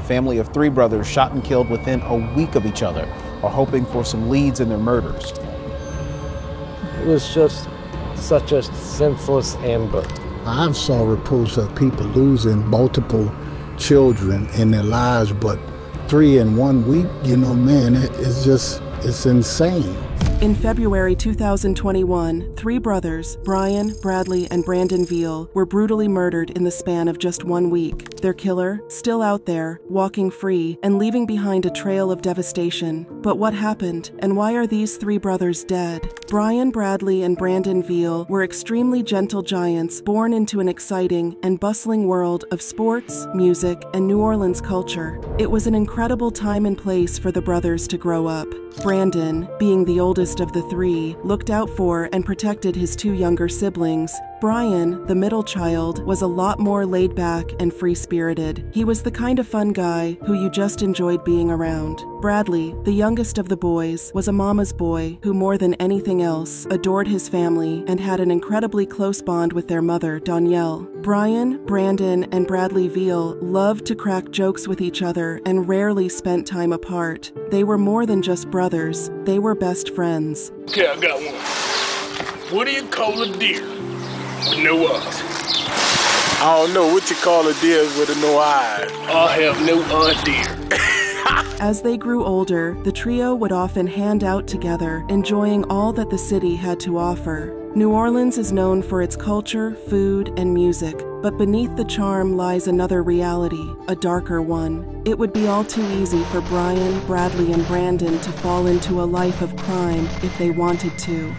family of three brothers shot and killed within a week of each other are hoping for some leads in their murders. It was just such a senseless amber. I've saw reports of people losing multiple children in their lives, but 3 in 1 week, you know, man, it's insane. In February 2021, three brothers, Bryan, Bradley, and Brandon Veal, were brutally murdered in the span of just 1 week. Their killer, still out there, walking free, and leaving behind a trail of devastation. But what happened, and why are these three brothers dead? Bryan, Bradley, and Brandon Veal were extremely gentle giants born into an exciting and bustling world of sports, music, and New Orleans culture. It was an incredible time and place for the brothers to grow up. Brandon, being the oldest of the three, looked out for and protected his two younger siblings. Bryan, the middle child, was a lot more laid back and free-spirited. He was the kind of fun guy who you just enjoyed being around. Bradley, the youngest of the boys, was a mama's boy who more than anything else adored his family and had an incredibly close bond with their mother, Donielle. Bryan, Brandon, and Bradley Veal loved to crack jokes with each other and rarely spent time apart. They were more than just brothers, they were best friends. Okay, I got one. What do you call a deer with no eyes? I don't know what you call a deer with no eyes. I have no idea. As they grew older, the trio would often hang out together, enjoying all that the city had to offer. New Orleans is known for its culture, food, and music, but beneath the charm lies another reality, a darker one. It would be all too easy for Bryan, Bradley, and Brandon to fall into a life of crime if they wanted to.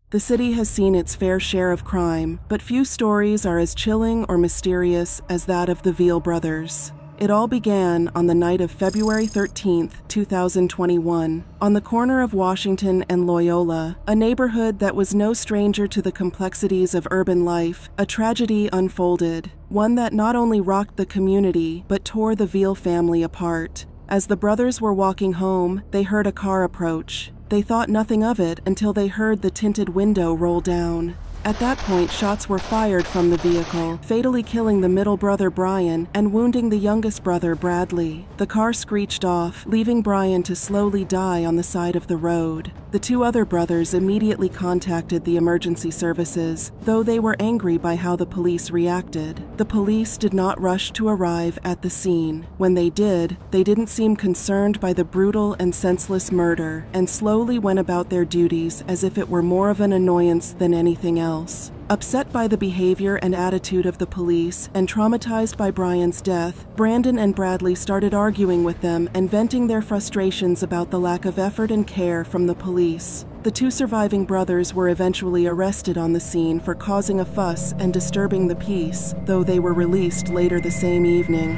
The city has seen its fair share of crime, but few stories are as chilling or mysterious as that of the Veal brothers. It all began on the night of February 13th, 2021, on the corner of Washington and Loyola, a neighborhood that was no stranger to the complexities of urban life. A tragedy unfolded, one that not only rocked the community, but tore the Veal family apart. As the brothers were walking home, they heard a car approach. They thought nothing of it until they heard the tinted window roll down. At that point, shots were fired from the vehicle, fatally killing the middle brother Bryan and wounding the youngest brother Bradley. The car screeched off, leaving Bryan to slowly die on the side of the road. The two other brothers immediately contacted the emergency services, though they were angry by how the police reacted. The police did not rush to arrive at the scene. When they did, they didn't seem concerned by the brutal and senseless murder, and slowly went about their duties as if it were more of an annoyance than anything else. Upset by the behavior and attitude of the police and traumatized by Bryan's death, Brandon and Bradley started arguing with them and venting their frustrations about the lack of effort and care from the police. The two surviving brothers were eventually arrested on the scene for causing a fuss and disturbing the peace, though they were released later the same evening.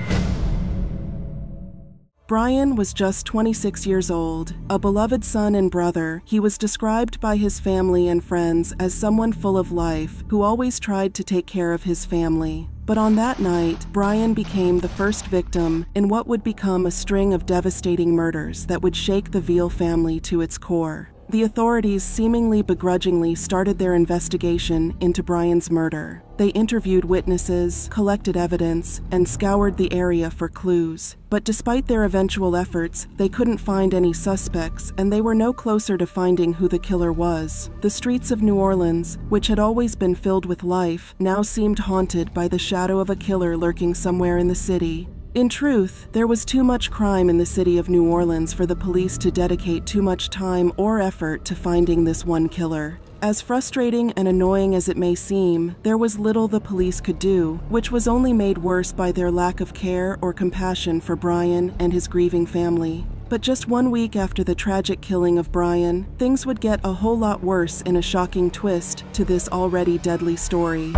Bryan was just 26 years old. A beloved son and brother, he was described by his family and friends as someone full of life, who always tried to take care of his family. But on that night, Bryan became the first victim in what would become a string of devastating murders that would shake the Veal family to its core. The authorities seemingly begrudgingly started their investigation into Bryan's murder. They interviewed witnesses, collected evidence, and scoured the area for clues. But despite their eventual efforts, they couldn't find any suspects, and they were no closer to finding who the killer was. The streets of New Orleans, which had always been filled with life, now seemed haunted by the shadow of a killer lurking somewhere in the city. In truth, there was too much crime in the city of New Orleans for the police to dedicate too much time or effort to finding this one killer. As frustrating and annoying as it may seem, there was little the police could do, which was only made worse by their lack of care or compassion for Bryan and his grieving family. But just 1 week after the tragic killing of Bryan, things would get a whole lot worse in a shocking twist to this already deadly story.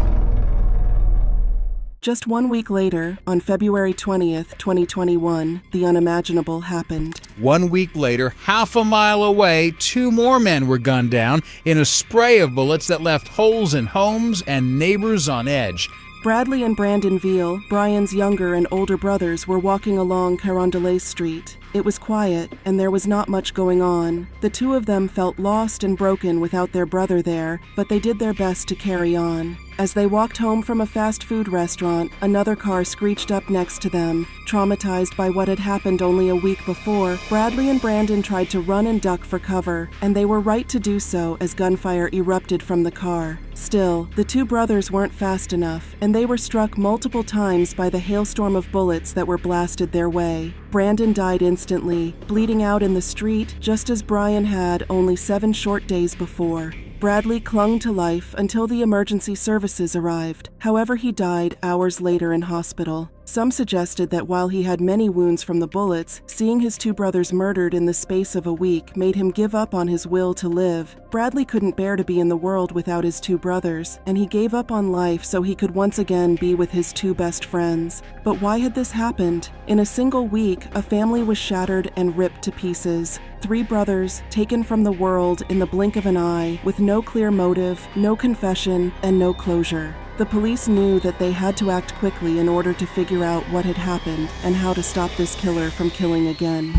Just 1 week later, on February 20th, 2021, the unimaginable happened. 1 week later, half a mile away, 2 more men were gunned down in a spray of bullets that left holes in homes and neighbors on edge. Bradley and Brandon Veal, Bryan's younger and older brothers, were walking along Carondelet Street. It was quiet, and there was not much going on. The two of them felt lost and broken without their brother there, but they did their best to carry on. As they walked home from a fast food restaurant, another car screeched up next to them. Traumatized by what had happened only a week before, Bradley and Brandon tried to run and duck for cover, and they were right to do so as gunfire erupted from the car. Still, the two brothers weren't fast enough, and they were struck multiple times by the hailstorm of bullets that were blasted their way. Brandon died instantly, bleeding out in the street, just as Bryan had only 7 short days before. Bradley clung to life until the emergency services arrived. However, he died hours later in hospital. Some suggested that while he had many wounds from the bullets, seeing his two brothers murdered in the space of a week made him give up on his will to live. Bradley couldn't bear to be in the world without his two brothers, and he gave up on life so he could once again be with his two best friends. But why had this happened? In a single week, a family was shattered and ripped to pieces. 3 brothers, taken from the world in the blink of an eye, with no clear motive, no confession, and no closure. The police knew that they had to act quickly in order to figure out what had happened and how to stop this killer from killing again.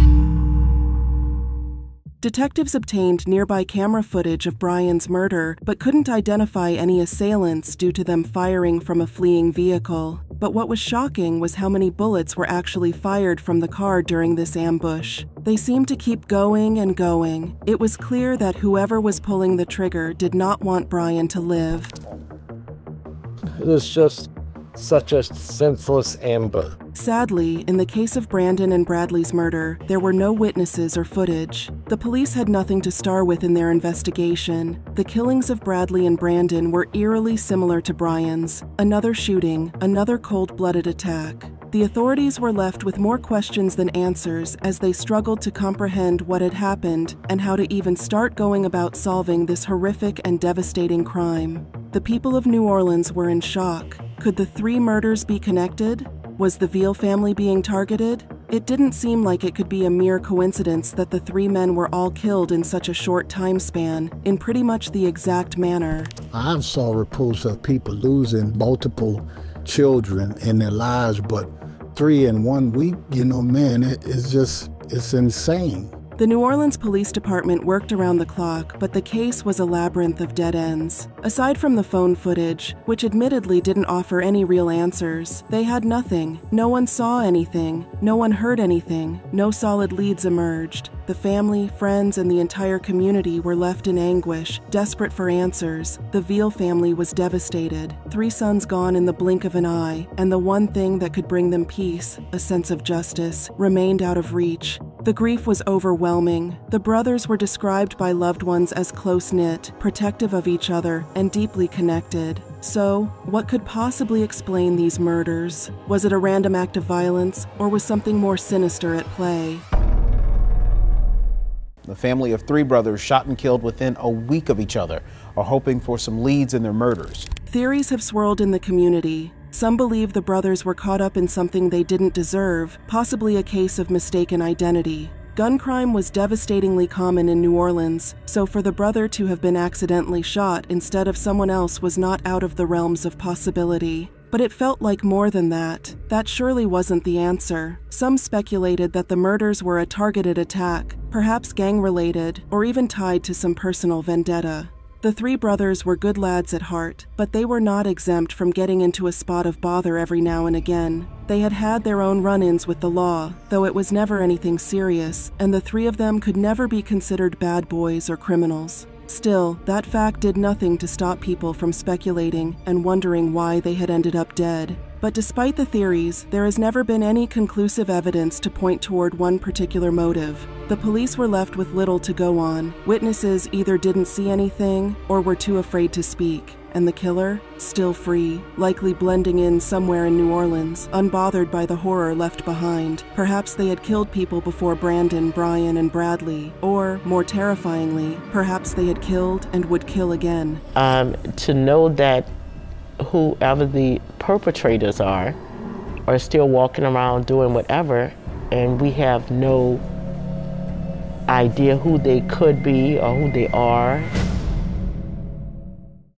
Detectives obtained nearby camera footage of Bryan's murder, but couldn't identify any assailants due to them firing from a fleeing vehicle. But what was shocking was how many bullets were actually fired from the car during this ambush. They seemed to keep going and going. It was clear that whoever was pulling the trigger did not want Bryan to live. It was just such a senseless ambush. Sadly, in the case of Brandon and Bradley's murder, there were no witnesses or footage. The police had nothing to start with in their investigation. The killings of Bradley and Brandon were eerily similar to Bryan's. Another shooting, another cold-blooded attack. The authorities were left with more questions than answers as they struggled to comprehend what had happened and how to even start going about solving this horrific and devastating crime. The people of New Orleans were in shock. Could the 3 murders be connected? Was the Veal family being targeted? It didn't seem like it could be a mere coincidence that the 3 men were all killed in such a short time span, in pretty much the exact manner. I've saw reports of people losing multiple children in their lives, but 3 in 1 week, man, it's insane. The New Orleans Police Department worked around the clock, but the case was a labyrinth of dead ends. Aside from the phone footage, which admittedly didn't offer any real answers, they had nothing. No one saw anything. No one heard anything. No solid leads emerged. The family, friends, and the entire community were left in anguish, desperate for answers. The Veal family was devastated. 3 sons gone in the blink of an eye, and the one thing that could bring them peace, a sense of justice, remained out of reach. The grief was overwhelming. The brothers were described by loved ones as close-knit, protective of each other, and deeply connected. So, what could possibly explain these murders? Was it a random act of violence, or was something more sinister at play? The family of 3 brothers shot and killed within a week of each other are hoping for some leads in their murders. Theories have swirled in the community. Some believe the brothers were caught up in something they didn't deserve, possibly a case of mistaken identity. Gun crime was devastatingly common in New Orleans, so for the brother to have been accidentally shot instead of someone else was not out of the realms of possibility. But it felt like more than that. That surely wasn't the answer. Some speculated that the murders were a targeted attack, perhaps gang-related, or even tied to some personal vendetta. The 3 brothers were good lads at heart, but they were not exempt from getting into a spot of bother every now and again. They had had their own run-ins with the law, though it was never anything serious, and the 3 of them could never be considered bad boys or criminals. Still, that fact did nothing to stop people from speculating and wondering why they had ended up dead. But despite the theories, there has never been any conclusive evidence to point toward one particular motive. The police were left with little to go on. Witnesses either didn't see anything or were too afraid to speak. And the killer? Still free, likely blending in somewhere in New Orleans, unbothered by the horror left behind. Perhaps they had killed people before Brandon, Bryan, and Bradley. Or, more terrifyingly, perhaps they had killed and would kill again. To know that whoever the perpetrators are still walking around doing whatever, and we have no idea who they could be or who they are.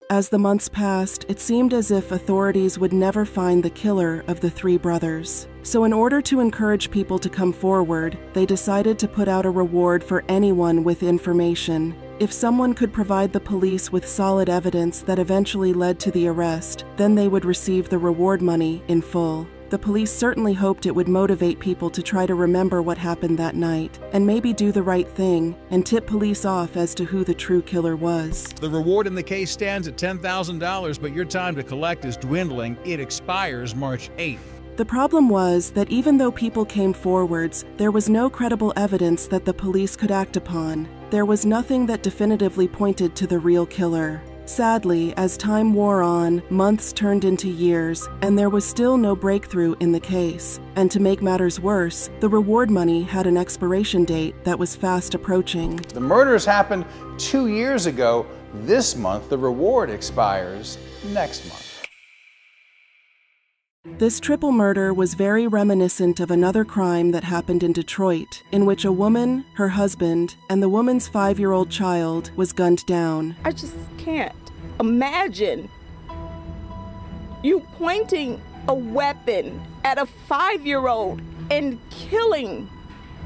As the months passed, it seemed as if authorities would never find the killer of the three brothers. So in order to encourage people to come forward, they decided to put out a reward for anyone with information. If someone could provide the police with solid evidence that eventually led to the arrest, then they would receive the reward money in full. The police certainly hoped it would motivate people to try to remember what happened that night, and maybe do the right thing and tip police off as to who the true killer was. The reward in the case stands at $10,000, but your time to collect is dwindling. It expires March 8th. The problem was that even though people came forwards, there was no credible evidence that the police could act upon. There was nothing that definitively pointed to the real killer. Sadly, as time wore on, months turned into years, and there was still no breakthrough in the case. And to make matters worse, the reward money had an expiration date that was fast approaching. The murders happened 2 years ago. This month, the reward expires next month. This triple murder was very reminiscent of another crime that happened in Detroit, in which a woman, her husband, and the woman's 5-year-old child was gunned down. I just can't imagine you pointing a weapon at a 5-year-old and killing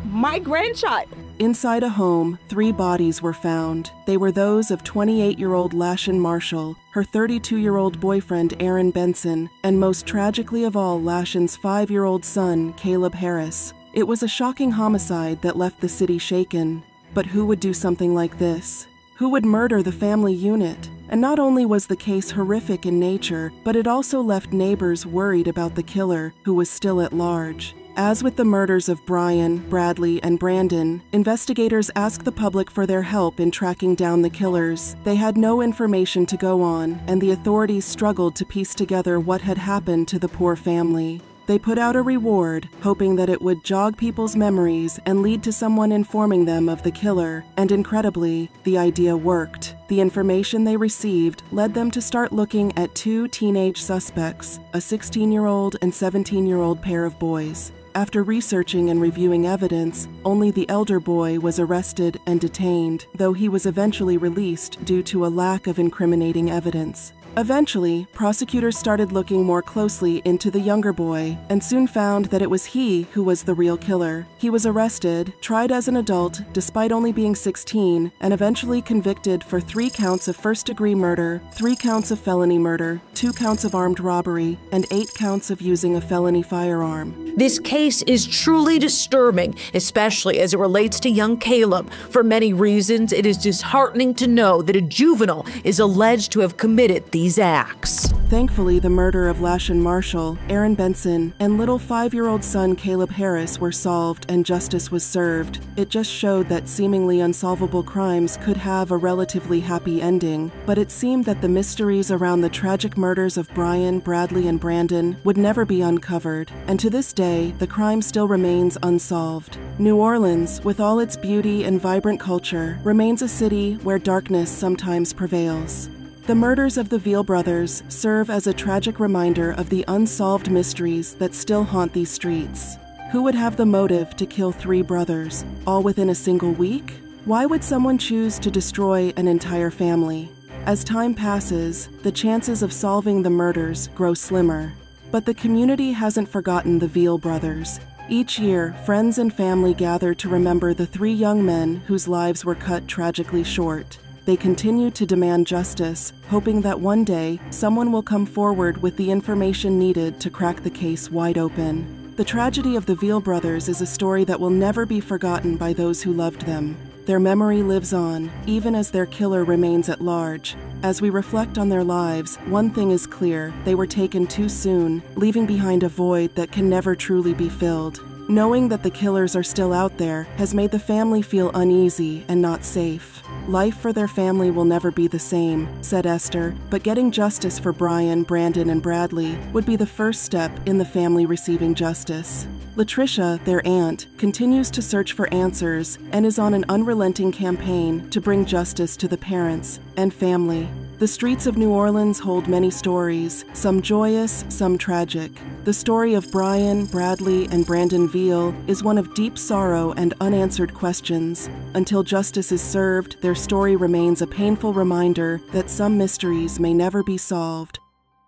my grandchild. Inside a home, 3 bodies were found. They were those of 28-year-old Lashin Marshall, her 32-year-old boyfriend Aaron Benson, and most tragically of all, Lashin's 5-year-old son, Caleb Harris. It was a shocking homicide that left the city shaken. But who would do something like this? Who would murder the family unit? And not only was the case horrific in nature, but it also left neighbors worried about the killer, who was still at large. As with the murders of Bryan, Bradley, and Brandon, investigators asked the public for their help in tracking down the killers. They had no information to go on, and the authorities struggled to piece together what had happened to the poor family. They put out a reward, hoping that it would jog people's memories and lead to someone informing them of the killer, and incredibly, the idea worked. The information they received led them to start looking at 2 teenage suspects, a 16-year-old and 17-year-old pair of boys. After researching and reviewing evidence, only the elder boy was arrested and detained, though he was eventually released due to a lack of incriminating evidence. Eventually, prosecutors started looking more closely into the younger boy and soon found that it was he who was the real killer. He was arrested, tried as an adult despite only being 16, and eventually convicted for 3 counts of first-degree murder, 3 counts of felony murder, 2 counts of armed robbery, and 8 counts of using a felony firearm. This case is truly disturbing, especially as it relates to young Caleb. For many reasons, it is disheartening to know that a juvenile is alleged to have committed these acts. Thankfully, the murder of Lashin Marshall, Aaron Benson, and little 5-year-old son Caleb Harris were solved and justice was served. It just showed that seemingly unsolvable crimes could have a relatively happy ending, but it seemed that the mysteries around the tragic murders of Bryan, Bradley, and Brandon would never be uncovered, and to this day, the crime still remains unsolved. New Orleans, with all its beauty and vibrant culture, remains a city where darkness sometimes prevails. The murders of the Veal brothers serve as a tragic reminder of the unsolved mysteries that still haunt these streets. Who would have the motive to kill 3 brothers, all within a single week? Why would someone choose to destroy an entire family? As time passes, the chances of solving the murders grow slimmer. But the community hasn't forgotten the Veal brothers. Each year, friends and family gather to remember the 3 young men whose lives were cut tragically short. They continue to demand justice, hoping that one day someone will come forward with the information needed to crack the case wide open. The tragedy of the Veal brothers is a story that will never be forgotten by those who loved them. Their memory lives on, even as their killer remains at large. As we reflect on their lives, one thing is clear: they were taken too soon, leaving behind a void that can never truly be filled. Knowing that the killers are still out there has made the family feel uneasy and not safe. Life for their family will never be the same, said Esther, but getting justice for Bryan, Brandon, and Bradley would be the first step in the family receiving justice. Latricia, their aunt, continues to search for answers and is on an unrelenting campaign to bring justice to the parents and family. The streets of New Orleans hold many stories, some joyous, some tragic. The story of Bryan, Bradley, and Brandon Veal is one of deep sorrow and unanswered questions. Until justice is served, their story remains a painful reminder that some mysteries may never be solved.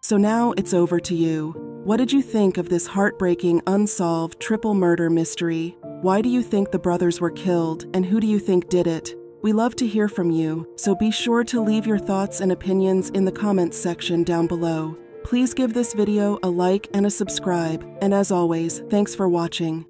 So now it's over to you. What did you think of this heartbreaking, unsolved triple murder mystery? Why do you think the brothers were killed, and who do you think did it? We love to hear from you, so be sure to leave your thoughts and opinions in the comments section down below. Please give this video a like and a subscribe, and as always, thanks for watching.